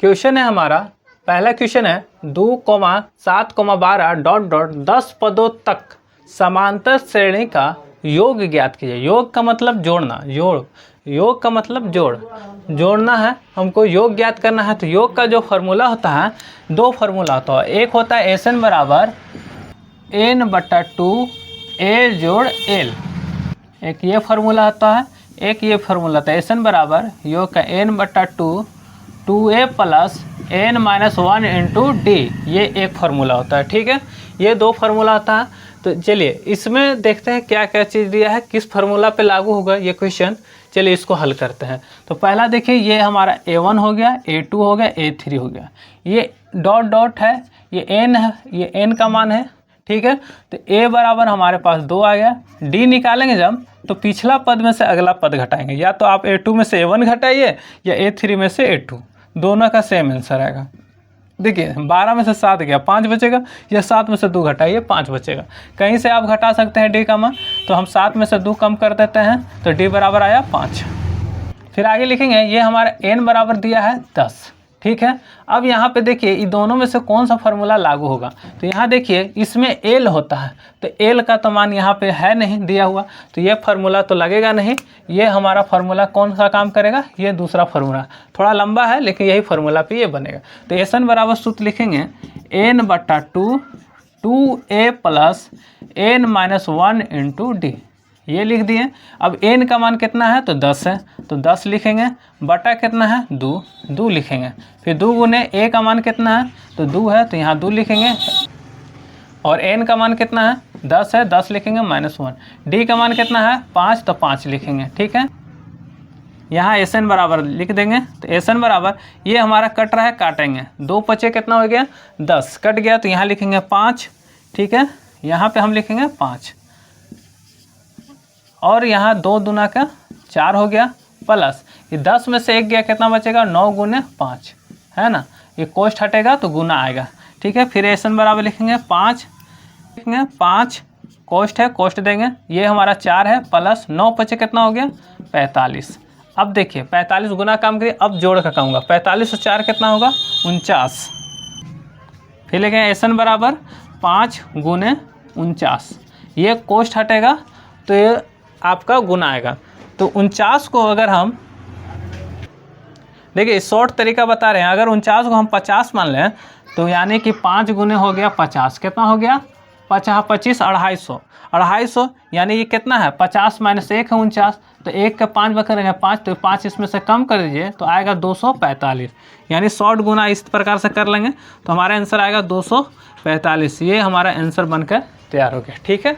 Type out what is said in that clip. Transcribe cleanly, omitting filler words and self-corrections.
Question है हमारा, पहला क्वेश्चन है 2,7,12 डॉट डॉट 10 पदों तक समांतर श्रेणी का योग ज्ञात कीजिए। योग का मतलब जोड़ना, योग का मतलब जोड़ना है, हमको योग ज्ञात करना है। तो योग का जो फार्मूला होता है, दो फार्मूला होता है। एक होता है SN बराबर n/2 a जोड़ l, एक ये फार्मूला होता है, एक ये फार्मूला होता है। SN बराबर योग का n/2 2a plus n-1 into D, ये एक फार्मूला होता है। ठीक है, ये दो फार्मूला होता है। तो चलिए इसमें देखते हैं क्या क्या चीज़ दिया है, किस फार्मूला पे लागू होगा ये क्वेश्चन। चलिए इसको हल करते हैं। तो पहला देखिए, ये हमारा A1 हो गया, A2 हो गया, A3 हो गया, ये डॉट डॉट है, ये n है, ये n का मान है। ठीक है, तो a बराबर हमारे पास 2 आ गया। d निकालेंगे जब, तो पिछला पद में से अगला पद घटाएंगे। या तो आप A2 में से A1 घटाइए या A3 में से A2, दोनों का सेम आंसर आएगा। देखिए 12 में से 7 गया, 5 बचेगा, या 7 में से 2 घटाइए, 5 बचेगा। कहीं से आप घटा सकते हैं d का मान, तो हम 7 में से 2 कम कर देते हैं, तो d बराबर आया 5। फिर आगे लिखेंगे, ये हमारा n बराबर दिया है 10। ठीक है, अब यहाँ पे देखिए इन दोनों में से कौन सा फार्मूला लागू होगा। तो यहाँ देखिए इसमें l होता है, तो l का तो मान यहाँ पे है नहीं दिया हुआ, तो ये फार्मूला तो लगेगा नहीं। ये हमारा फार्मूला कौन सा काम करेगा, ये दूसरा फार्मूला थोड़ा लंबा है, लेकिन यही फार्मूला पे ये बनेगा। तो SN बराबर सूत्र लिखेंगे n/2 2a plus n-1 into D, ये लिख दिए। अब n का मान कितना है, तो 10 है, तो 10 लिखेंगे, बटा कितना है 2 लिखेंगे। फिर 2 गुने a का मान कितना है, तो 2 है, तो यहाँ 2 लिखेंगे। और n का मान कितना है, 10 है, 10 लिखेंगे -1। d का मान कितना है 5, तो 5 लिखेंगे। ठीक है, यहाँ SN बराबर लिख देंगे। तो SN बराबर ये हमारा कट रहा है, काटेंगे, 2 पचे कितना हो गया 10, कट गया, तो यहाँ लिखेंगे 5। ठीक है, यहाँ पे हम लिखेंगे 5, और यहाँ 2 दूना का 4 हो गया, प्लस ये 10 में से 1 गया, कितना बचेगा 9 गुने 5, है ना, ये कोष्ठ हटेगा तो गुना आएगा। ठीक है, फिर SN बराबर लिखेंगे 5, लिखेंगे 5, कोष्ठ है, कोष्ठ देंगे, ये हमारा 4 है, प्लस 9 पचे कितना हो गया 45। अब देखिए 45 गुना काम करिए, अब जोड़ का कहूँगा, 45 और 4 कितना होगा 49। फिर लिखेंगे SN बराबर 5 गुने 49, ये कोष्ठ हटेगा तो ये आपका गुना आएगा। तो 49 को अगर हम देखिए शॉर्ट तरीका बता रहे हैं, अगर 49 को हम 50 मान लें, तो यानी कि 5 गुने हो गया 50, कितना हो गया 50 25 250, यानी ये कितना है 50 माइनस 1 है 49, तो 1 का 5 करेंगे 5, तो 5 इसमें से कम कर दीजिए, तो आएगा 245। यानी शॉर्ट गुना इस प्रकार से कर लेंगे, तो हमारा आंसर आएगा 245। ये हमारा आंसर बनकर तैयार हो गया। ठीक है।